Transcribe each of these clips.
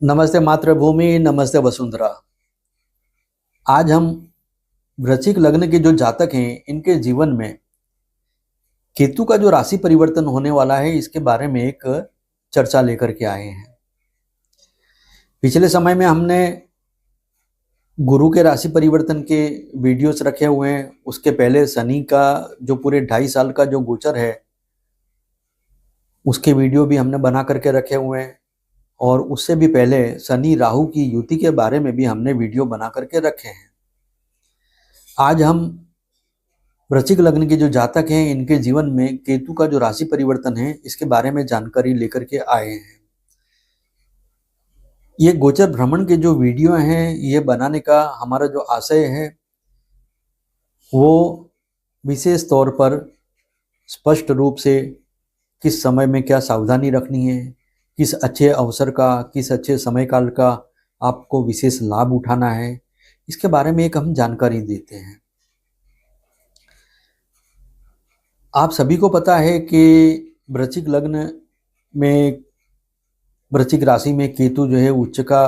नमस्ते मातृभूमि, नमस्ते वसुंधरा। आज हम वृश्चिक लग्न के जो जातक हैं इनके जीवन में केतु का जो राशि परिवर्तन होने वाला है इसके बारे में एक चर्चा लेकर के आए हैं। पिछले समय में हमने गुरु के राशि परिवर्तन के वीडियोस रखे हुए हैं। उसके पहले शनि का जो पूरे 2.5 साल का जो गोचर है उसके वीडियो भी हमने बना करके रखे हुए हैं, और उससे भी पहले शनि राहु की युति के बारे में भी हमने वीडियो बना करके रखे हैं। आज हम वृश्चिक लग्न के जो जातक हैं इनके जीवन में केतु का जो राशि परिवर्तन है इसके बारे में जानकारी लेकर के आए हैं। ये गोचर भ्रमण के जो वीडियो हैं ये बनाने का हमारा जो आशय है वो विशेष तौर पर स्पष्ट रूप से किस समय में क्या सावधानी रखनी है, किस अच्छे अवसर का, किस अच्छे समय काल का आपको विशेष लाभ उठाना है, इसके बारे में एक हम जानकारी देते हैं। आप सभी को पता है कि वृश्चिक लग्न में, वृश्चिक राशि में केतु जो है उच्च का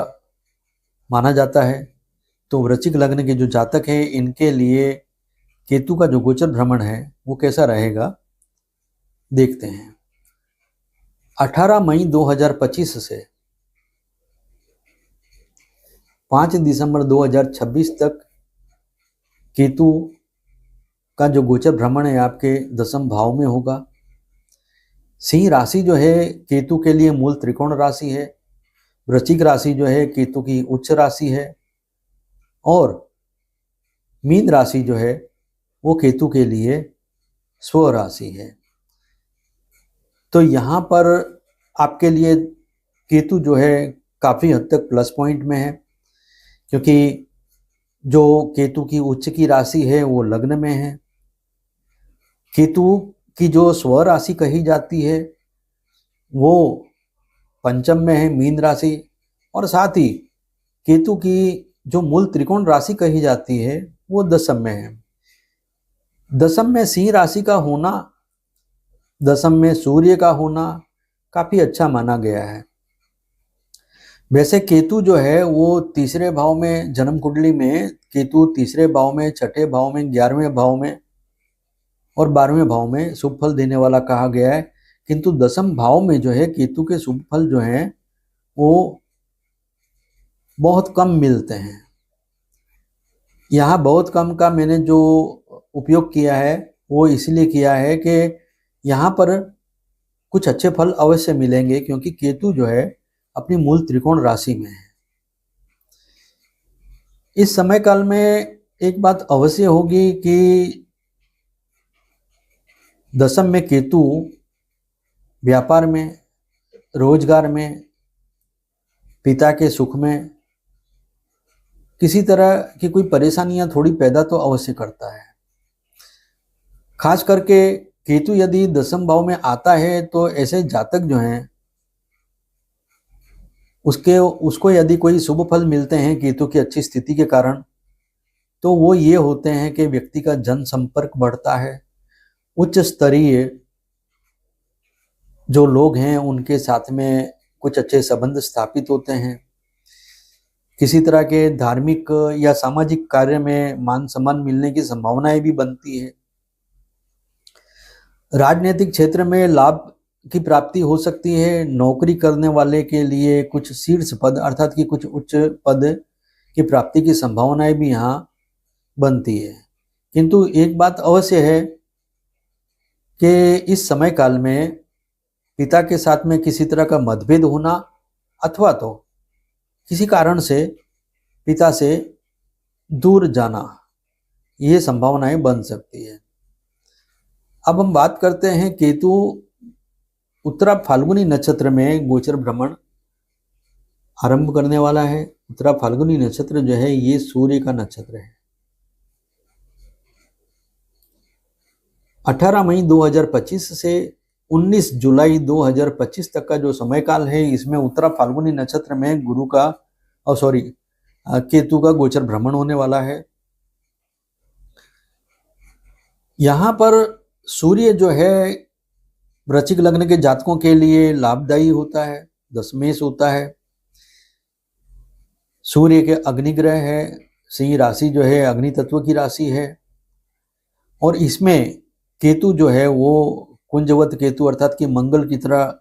माना जाता है। तो वृश्चिक लग्न के जो जातक हैं इनके लिए केतु का जो गोचर भ्रमण है वो कैसा रहेगा देखते हैं। 18 मई 2025 से 5 दिसंबर 2026 तक केतु का जो गोचर भ्रमण है आपके 10वें भाव में होगा। सिंह राशि जो है केतु के लिए मूल त्रिकोण राशि है। वृश्चिक राशि जो है केतु की उच्च राशि है, और मीन राशि जो है वो केतु के लिए स्व राशि है। तो यहाँ पर आपके लिए केतु जो है काफ़ी हद तक प्लस पॉइंट में है, क्योंकि जो केतु की उच्च की राशि है वो लग्न में है। केतु की जो स्व राशि कही जाती है वो पंचम में है, मीन राशि, और साथ ही केतु की जो मूल त्रिकोण राशि कही जाती है वो दशम में है। दशम में सिंह राशि का होना, दशम में सूर्य का होना काफ़ी अच्छा माना गया है। वैसे केतु जो है वो तीसरे भाव में, जन्म कुंडली में केतु तीसरे भाव में, छठे भाव में, 11वें भाव में और 12वें भाव में शुभ फल देने वाला कहा गया है। किंतु दशम भाव में जो है केतु के शुभ फल जो हैं वो बहुत कम मिलते हैं। यहाँ बहुत कम का मैंने जो उपयोग किया है वो इसलिए किया है कि यहाँ पर कुछ अच्छे फल अवश्य मिलेंगे, क्योंकि केतु जो है अपनी मूल त्रिकोण राशि में है। इस समय काल में एक बात अवश्य होगी कि दशम में केतु व्यापार में, रोजगार में, पिता के सुख में किसी तरह की कोई परेशानियां थोड़ी पैदा तो अवश्य करता है। खास करके केतु यदि दशम भाव में आता है तो ऐसे जातक जो हैं उसको यदि कोई शुभ फल मिलते हैं केतु की अच्छी स्थिति के कारण, तो वो ये होते हैं कि व्यक्ति का जन संपर्क बढ़ता है, उच्च स्तरीय जो लोग हैं उनके साथ में कुछ अच्छे संबंध स्थापित होते हैं, किसी तरह के धार्मिक या सामाजिक कार्य में मान सम्मान मिलने की संभावनाएं भी बनती है। राजनीतिक क्षेत्र में लाभ की प्राप्ति हो सकती है। नौकरी करने वाले के लिए कुछ शीर्ष पद अर्थात कि कुछ उच्च पद की प्राप्ति की संभावनाएं भी यहाँ बनती है। किंतु एक बात अवश्य है कि इस समय काल में पिता के साथ में किसी तरह का मतभेद होना अथवा तो किसी कारण से पिता से दूर जाना, ये संभावनाएं बन सकती है। अब हम बात करते हैं केतु उत्तरा फाल्गुनी नक्षत्र में गोचर भ्रमण आरंभ करने वाला है। उत्तरा फाल्गुनी नक्षत्र जो है ये सूर्य का नक्षत्र है। 18 मई 2025 से 19 जुलाई 2025 तक का जो समय काल है इसमें उत्तरा फाल्गुनी नक्षत्र में केतु का गोचर भ्रमण होने वाला है। यहाँ पर सूर्य जो है वृश्चिक लग्न के जातकों के लिए लाभदायी होता है, दशमेश होता है। सूर्य के अग्नि ग्रह है, सिंह राशि जो है अग्नि तत्व की राशि है, और इसमें केतु जो है वो कुंजवत केतु अर्थात कि मंगल की तरह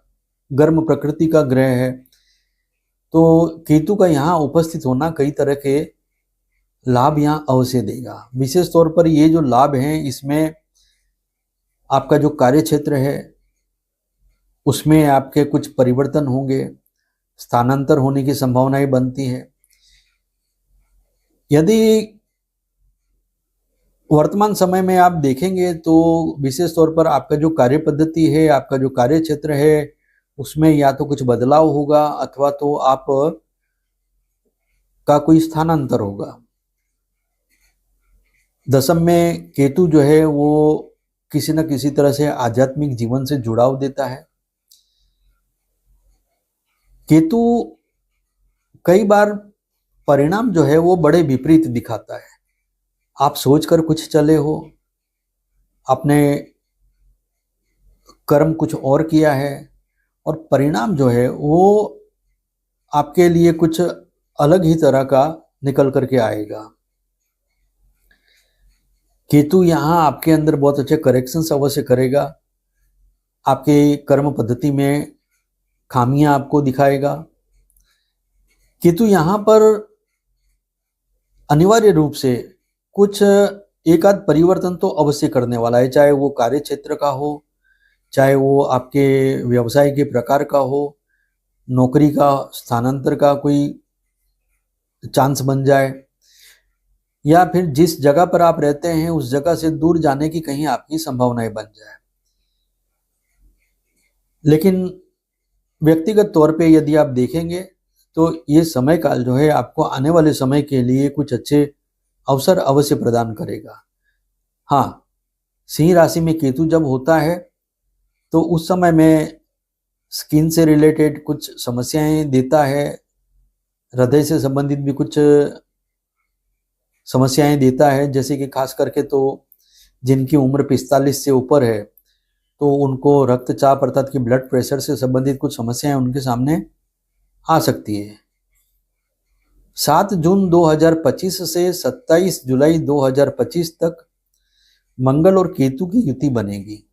गर्म प्रकृति का ग्रह है। तो केतु का यहाँ उपस्थित होना कई तरह के लाभ यहाँ अवश्य देगा। विशेष तौर पर ये जो लाभ हैं इसमें आपका जो कार्य क्षेत्र है उसमें आपके कुछ परिवर्तन होंगे, स्थानांतर होने की संभावनाएं बनती है। यदि वर्तमान समय में आप देखेंगे तो विशेष तौर पर आपका जो कार्य पद्धति है, आपका जो कार्य क्षेत्र है, उसमें या तो कुछ बदलाव होगा अथवा तो आप का कोई स्थानांतर होगा। दशम में केतु जो है वो किसी न किसी तरह से आध्यात्मिक जीवन से जुड़ाव देता है। केतु कई बार परिणाम जो है वो बड़े विपरीत दिखाता है। आप सोचकर कुछ चले हो, आपने कर्म कुछ और किया है और परिणाम जो है वो आपके लिए कुछ अलग ही तरह का निकल करके आएगा। केतु यहाँ आपके अंदर बहुत अच्छे करेक्शंस अवश्य करेगा, आपके कर्म पद्धति में खामियां आपको दिखाएगा। केतु यहाँ पर अनिवार्य रूप से कुछ एक आध परिवर्तन तो अवश्य करने वाला है, चाहे वो कार्य क्षेत्र का हो, चाहे वो आपके व्यवसाय के प्रकार का हो, नौकरी का स्थानांतर का कोई चांस बन जाए, या फिर जिस जगह पर आप रहते हैं उस जगह से दूर जाने की कहीं आपकी संभावनाएं बन जाए। लेकिन व्यक्तिगत तौर पे यदि आप देखेंगे तो ये समय काल जो है आपको आने वाले समय के लिए कुछ अच्छे अवसर अवश्य प्रदान करेगा। हाँ, सिंह राशि में केतु जब होता है तो उस समय में स्किन से रिलेटेड कुछ समस्याएं देता है, हृदय से संबंधित भी कुछ समस्याएं देता है, जैसे कि खास करके तो जिनकी उम्र 45 से ऊपर है तो उनको रक्तचाप अर्थात कि ब्लड प्रेशर से संबंधित कुछ समस्याएं उनके सामने आ सकती है। 7 जून 2025 से 27 जुलाई 2025 तक मंगल और केतु की युति बनेगी।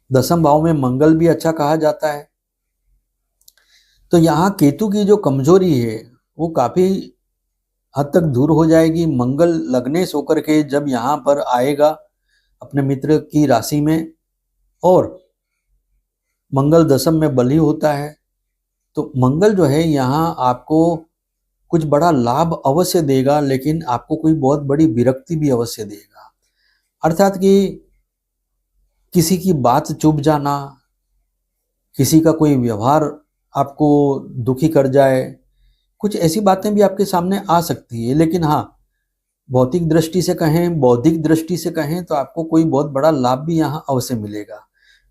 दसम भाव में मंगल भी अच्छा कहा जाता है, तो यहाँ केतु की जो कमजोरी है वो काफी हद तक दूर हो जाएगी। मंगल लग्नेश होकर के जब यहाँ पर आएगा अपने मित्र की राशि में, और मंगल दशम में बली होता है, तो मंगल जो है यहाँ आपको कुछ बड़ा लाभ अवश्य देगा, लेकिन आपको कोई बहुत बड़ी विरक्ति भी अवश्य देगा। अर्थात कि किसी की बात चुभ जाना, किसी का कोई व्यवहार आपको दुखी कर जाए, कुछ ऐसी बातें भी आपके सामने आ सकती है। लेकिन हाँ, भौतिक दृष्टि से कहें, बौद्धिक दृष्टि से कहें तो आपको कोई बहुत बड़ा लाभ भी यहाँ अवश्य मिलेगा,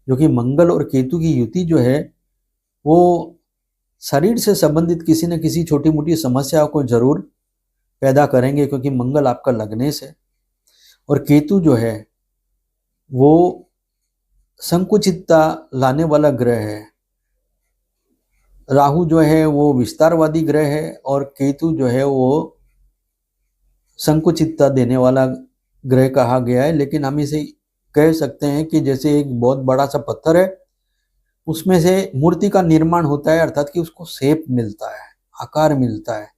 जो कि मंगल और केतु की युति जो है वो शरीर से संबंधित किसी न किसी छोटी मोटी समस्या को जरूर पैदा करेंगे, क्योंकि मंगल आपका लग्नेश है और केतु जो है वो संकुचितता लाने वाला ग्रह है। राहु जो है वो विस्तारवादी ग्रह है और केतु जो है वो संकुचितता देने वाला ग्रह कहा गया है। लेकिन हम इसे कह सकते हैं कि जैसे एक बहुत बड़ा सा पत्थर है, उसमें से मूर्ति का निर्माण होता है, अर्थात कि उसको शेप मिलता है, आकार मिलता है।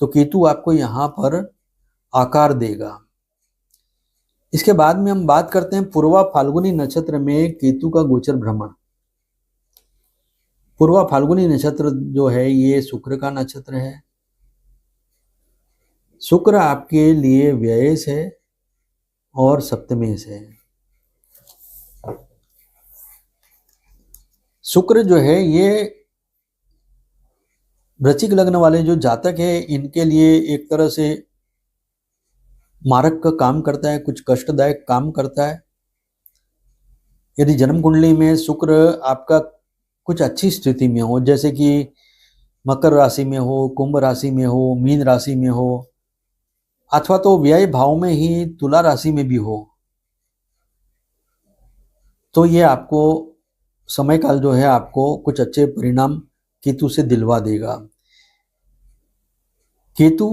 तो केतु आपको यहाँ पर आकार देगा। इसके बाद में हम बात करते हैं पूर्वा फाल्गुनी नक्षत्र में केतु का गोचर भ्रमण। पूर्वा फाल्गुनी नक्षत्र जो है ये शुक्र का नक्षत्र है। शुक्र आपके लिए व्ययेश है और सप्तमेश है। शुक्र जो है ये वृश्चिक लग्न वाले जो जातक है इनके लिए एक तरह से मारक का काम करता है, कुछ कष्टदायक काम करता है। यदि जन्म कुंडली में शुक्र आपका कुछ अच्छी स्थिति में हो, जैसे कि मकर राशि में हो, कुंभ राशि में हो, मीन राशि में हो, अथवा तो व्यय भाव में ही तुला राशि में भी हो, तो ये आपको समय काल जो है आपको कुछ अच्छे परिणाम केतु से दिलवा देगा। केतु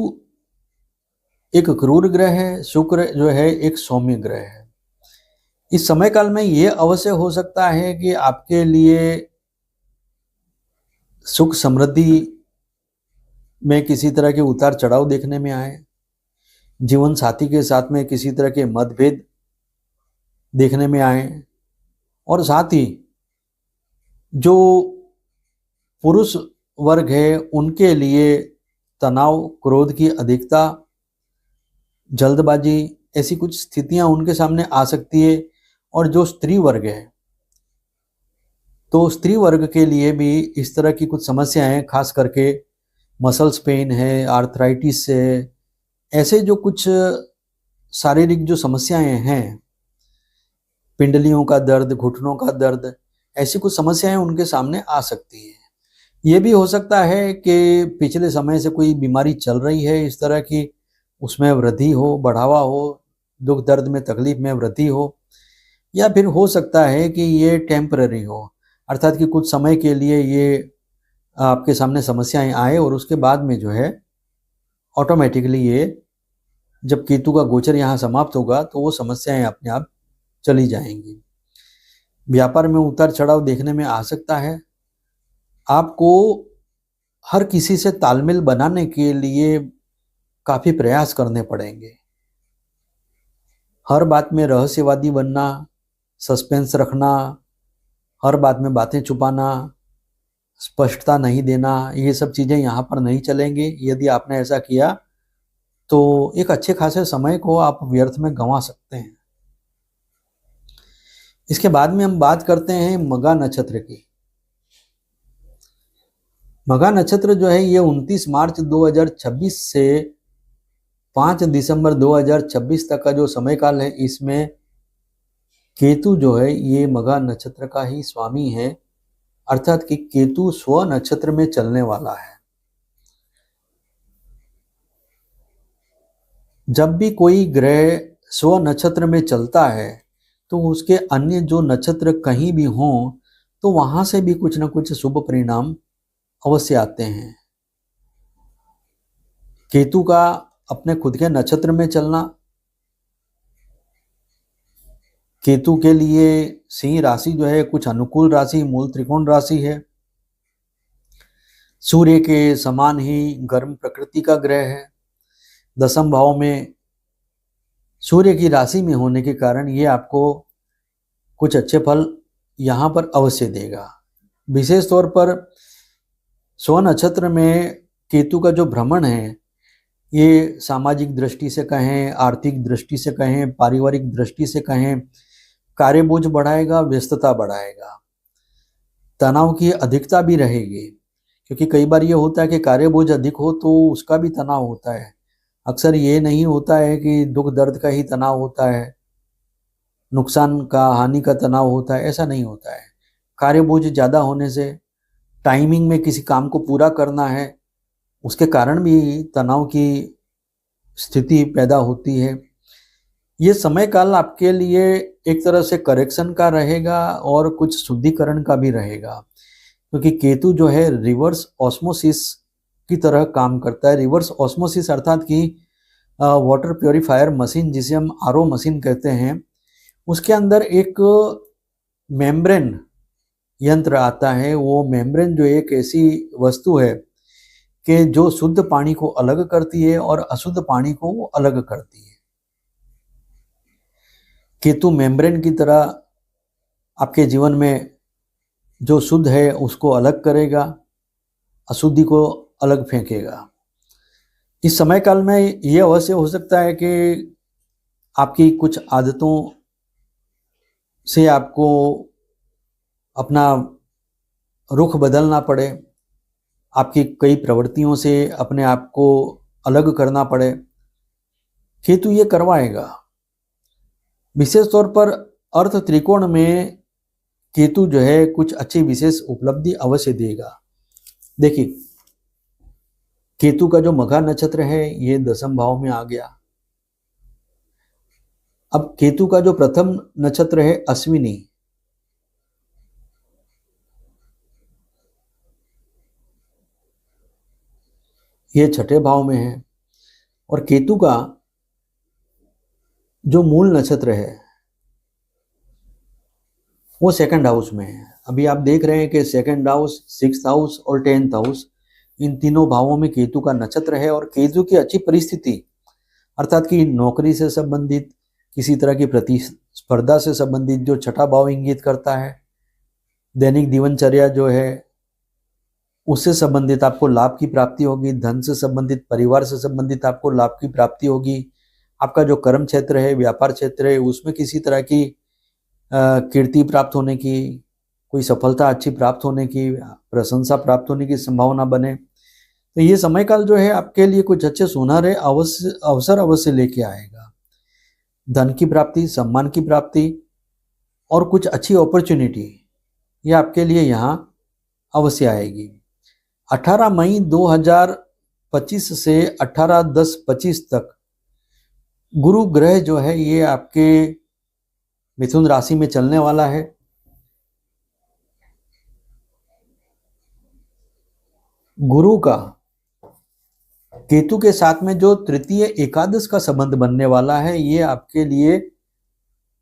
एक क्रूर ग्रह है, शुक्र जो है एक सौम्य ग्रह है। इस समय काल में ये अवश्य हो सकता है कि आपके लिए सुख समृद्धि में किसी तरह के उतार चढ़ाव देखने में आए, जीवन साथी के साथ में किसी तरह के मतभेद देखने में आए, और साथ ही जो पुरुष वर्ग है उनके लिए तनाव, क्रोध की अधिकता, जल्दबाजी, ऐसी कुछ स्थितियां उनके सामने आ सकती है। और जो स्त्री वर्ग है, तो स्त्री वर्ग के लिए भी इस तरह की कुछ समस्याएं, खास करके मसल्स पेन है, आर्थराइटिस है, ऐसे जो कुछ शारीरिक जो समस्याएं हैं, पिंडलियों का दर्द, घुटनों का दर्द, ऐसी कुछ समस्याएं उनके सामने आ सकती है। ये भी हो सकता है कि पिछले समय से कोई बीमारी चल रही है इस तरह की, उसमें वृद्धि हो, बढ़ावा हो, दुख दर्द में तकलीफ में वृद्धि हो, या फिर हो सकता है कि ये टेम्पररी हो, अर्थात कि कुछ समय के लिए ये आपके सामने समस्याएं आए और उसके बाद में जो है ऑटोमेटिकली ये, जब केतु का गोचर यहाँ समाप्त होगा तो वो समस्याएं अपने आप चली जाएंगी। व्यापार में उतार चढ़ाव देखने में आ सकता है। आपको हर किसी से तालमेल बनाने के लिए काफी प्रयास करने पड़ेंगे। हर बात में रहस्यवादी बनना, सस्पेंस रखना, हर बात में बातें छुपाना, स्पष्टता नहीं देना, ये सब चीजें यहाँ पर नहीं चलेंगे। यदि आपने ऐसा किया तो एक अच्छे खासे समय को आप व्यर्थ में गंवा सकते हैं। इसके बाद में हम बात करते हैं मघा नक्षत्र की। मघा नक्षत्र जो है ये 29 मार्च 2026 से 5 दिसंबर 2026 तक का जो समय काल है, इसमें केतु जो है ये मघा नक्षत्र का ही स्वामी है, अर्थात कि केतु स्व नक्षत्र में चलने वाला है। जब भी कोई ग्रह स्व नक्षत्र में चलता है तो उसके अन्य जो नक्षत्र कहीं भी हों तो वहां से भी कुछ ना कुछ शुभ परिणाम अवश्य आते हैं। केतु का अपने खुद के नक्षत्र में चलना, केतु के लिए सिंह राशि जो है कुछ अनुकूल राशि, मूल त्रिकोण राशि है, सूर्य के समान ही गर्म प्रकृति का ग्रह है। 10वें भाव में सूर्य की राशि में होने के कारण ये आपको कुछ अच्छे फल यहाँ पर अवश्य देगा। विशेष तौर पर स्व नक्षत्र में केतु का जो भ्रमण है, ये सामाजिक दृष्टि से कहें, आर्थिक दृष्टि से कहें, पारिवारिक दृष्टि से कहें, कार्यबोझ बढ़ाएगा, व्यस्तता बढ़ाएगा, तनाव की अधिकता भी रहेगी। क्योंकि कई बार ये होता है कि कार्यबोझ अधिक हो तो उसका भी तनाव होता है। अक्सर ये नहीं होता है कि दुख दर्द का ही तनाव होता है, नुकसान का, हानि का तनाव होता है, ऐसा नहीं होता है। कार्यबोझ ज़्यादा होने से, टाइमिंग में किसी काम को पूरा करना है, उसके कारण भी तनाव की स्थिति पैदा होती है। ये समय काल आपके लिए एक तरह से करेक्शन का रहेगा और कुछ शुद्धिकरण का भी रहेगा, क्योंकि केतु जो है रिवर्स ऑस्मोसिस की तरह काम करता है। रिवर्स ऑस्मोसिस अर्थात कि वाटर प्योरीफायर मशीन, जिसे हम आरओ मशीन कहते हैं, उसके अंदर एक मेम्ब्रेन यंत्र आता है। वो मेम्ब्रेन जो एक ऐसी वस्तु है कि जो शुद्ध पानी को अलग करती है और अशुद्ध पानी को वो अलग करती है। केतु मेम्ब्रेन की तरह आपके जीवन में जो शुद्ध है उसको अलग करेगा, अशुद्धि को अलग फेंकेगा। इस समय काल में ये अवश्य हो सकता है कि आपकी कुछ आदतों से आपको अपना रुख बदलना पड़े, आपकी कई प्रवृत्तियों से अपने आप को अलग करना पड़े। केतु ये करवाएगा। विशेष तौर पर अर्थ त्रिकोण में केतु जो है कुछ अच्छी विशेष उपलब्धि अवश्य देगा। देखिए, केतु का जो मघा नक्षत्र है ये 10वें भाव में आ गया। अब केतु का जो प्रथम नक्षत्र है अश्विनी, ये छठे भाव में है, और केतु का जो मूल नक्षत्र है वो सेकंड हाउस में है। अभी आप देख रहे हैं कि सेकंड हाउस, सिक्स्थ हाउस और 10th हाउस, इन तीनों भावों में केतु का नक्षत्र है। और केतु की अच्छी परिस्थिति अर्थात कि नौकरी से संबंधित, किसी तरह की प्रतिस्पर्धा से संबंधित जो छठा भाव इंगित करता है, दैनिक दिनचर्या जो है उससे संबंधित आपको लाभ की प्राप्ति होगी, धन से संबंधित, परिवार से संबंधित आपको लाभ की प्राप्ति होगी। आपका जो कर्म क्षेत्र है, व्यापार क्षेत्र है, उसमें किसी तरह की कीर्ति प्राप्त होने की, कोई सफलता अच्छी प्राप्त होने की, प्रशंसा प्राप्त होने की संभावना बने। तो ये समय काल जो है आपके लिए कुछ अच्छे सुनहरे अवसर अवश्य लेके आएगा। धन की प्राप्ति, सम्मान की प्राप्ति और कुछ अच्छी अपॉर्चुनिटी ये आपके लिए यहाँ अवश्य आएगी। 18 मई 2025 से 18/10/25 तक गुरु ग्रह जो है ये आपके मिथुन राशि में चलने वाला है। गुरु का केतु के साथ में जो तृतीय एकादश का संबंध बनने वाला है, ये आपके लिए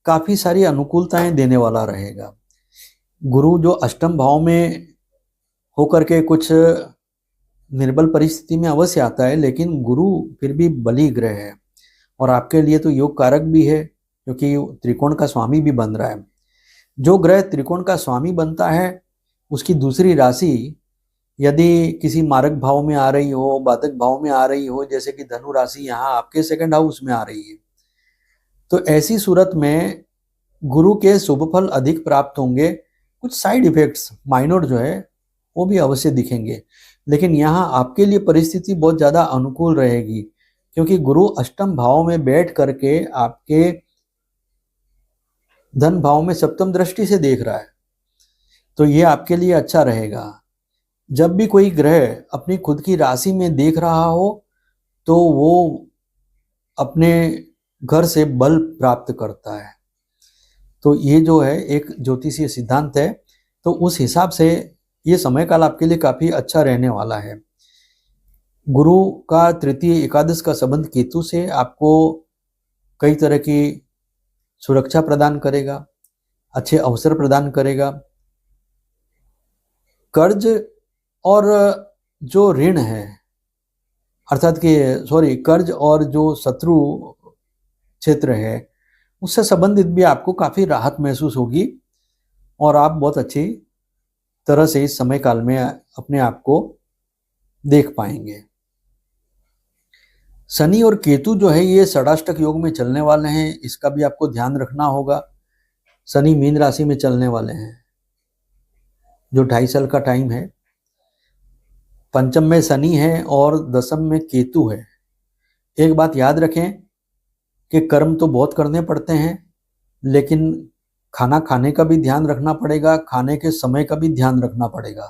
काफी सारी अनुकूलताएं देने वाला रहेगा। गुरु जो अष्टम भाव में होकर के कुछ निर्बल परिस्थिति में अवश्य आता है, लेकिन गुरु फिर भी बली ग्रह है और आपके लिए तो योग कारक भी है, क्योंकि त्रिकोण का स्वामी भी बन रहा है। जो ग्रह त्रिकोण का स्वामी बनता है उसकी दूसरी राशि यदि किसी मारक भाव में आ रही हो, बाधक भाव में आ रही हो, जैसे कि धनु राशि यहाँ आपके सेकंड हाउस में आ रही है, तो ऐसी सूरत में गुरु के शुभ फल अधिक प्राप्त होंगे। कुछ साइड इफेक्ट्स माइनर जो है वो भी अवश्य दिखेंगे, लेकिन यहाँ आपके लिए परिस्थिति बहुत ज़्यादा अनुकूल रहेगी, क्योंकि गुरु अष्टम भाव में बैठ करके आपके धन भाव में सप्तम दृष्टि से देख रहा है, तो ये आपके लिए अच्छा रहेगा। जब भी कोई ग्रह अपनी खुद की राशि में देख रहा हो तो वो अपने घर से बल प्राप्त करता है। तो ये जो है एक ज्योतिषीय सिद्धांत है, तो उस हिसाब से ये समय काल आपके लिए काफी अच्छा रहने वाला है। गुरु का तृतीय एकादश का संबंध केतु से आपको कई तरह की सुरक्षा प्रदान करेगा, अच्छे अवसर प्रदान करेगा। कर्ज और जो ऋण है, अर्थात कि कर्ज और जो शत्रु क्षेत्र है उससे संबंधित भी आपको काफी राहत महसूस होगी और आप बहुत अच्छी तरह से इस समय काल में अपने आप को देख पाएंगे। शनि और केतु जो है ये षडाष्टक योग में चलने वाले हैं, इसका भी आपको ध्यान रखना होगा। शनि मीन राशि में चलने वाले हैं, जो 2.5 साल का टाइम है। पंचम में शनि है और दशम में केतु है। एक बात याद रखें कि कर्म तो बहुत करने पड़ते हैं, लेकिन खाना खाने का भी ध्यान रखना पड़ेगा, खाने के समय का भी ध्यान रखना पड़ेगा,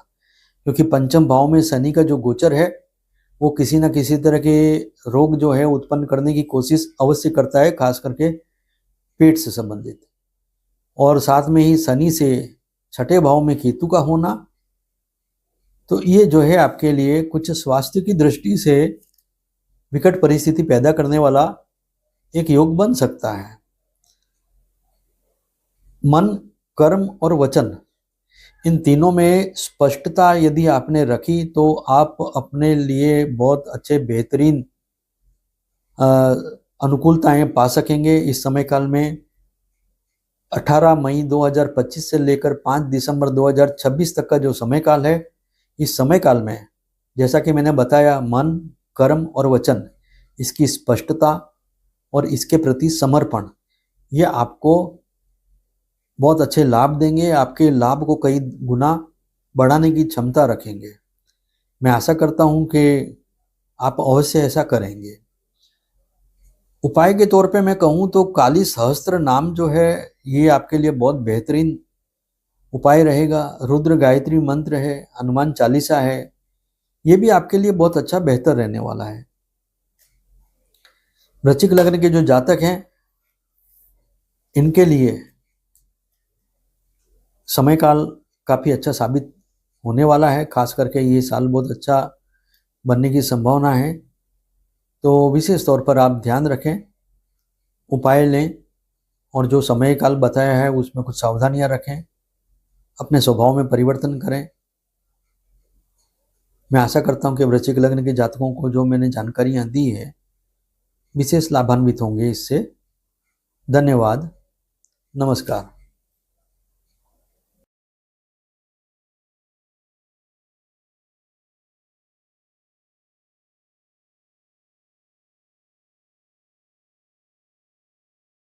क्योंकि पंचम भाव में शनि का जो गोचर है वो किसी न किसी तरह के रोग जो है उत्पन्न करने की कोशिश अवश्य करता है, खास करके पेट से संबंधित। और साथ में ही शनि से छठे भाव में केतु का होना, तो ये जो है आपके लिए कुछ स्वास्थ्य की दृष्टि से विकट परिस्थिति पैदा करने वाला एक योग बन सकता है। मन, कर्म और वचन, इन तीनों में स्पष्टता यदि आपने रखी तो आप अपने लिए बहुत अच्छे बेहतरीन अनुकूलताएं पा सकेंगे इस समय काल में। 18 मई 2025 से लेकर 5 दिसंबर 2026 तक का जो समय काल है, इस समय काल में जैसा कि मैंने बताया, मन, कर्म और वचन, इसकी स्पष्टता और इसके प्रति समर्पण, ये आपको बहुत अच्छे लाभ देंगे, आपके लाभ को कई गुना बढ़ाने की क्षमता रखेंगे। मैं आशा करता हूं कि आप अवश्य ऐसा करेंगे। उपाय के तौर पे मैं कहूं तो काली सहस्त्र नाम जो है ये आपके लिए बहुत बेहतरीन उपाय रहेगा। रुद्र गायत्री मंत्र है, हनुमान चालीसा है, ये भी आपके लिए बहुत अच्छा बेहतर रहने वाला है। वृश्चिक लग्न के जो जातक हैं इनके लिए समय काल काफी अच्छा साबित होने वाला है, खास करके ये साल बहुत अच्छा बनने की संभावना है। तो विशेष तौर पर आप ध्यान रखें, उपाय लें और जो समय काल बताया है उसमें कुछ सावधानियां रखें, अपने स्वभाव में परिवर्तन करें। मैं आशा करता हूं कि वृश्चिक लग्न के जातकों को जो मैंने जानकारियां दी है विशेष लाभान्वित होंगे इससे। धन्यवाद। नमस्कार।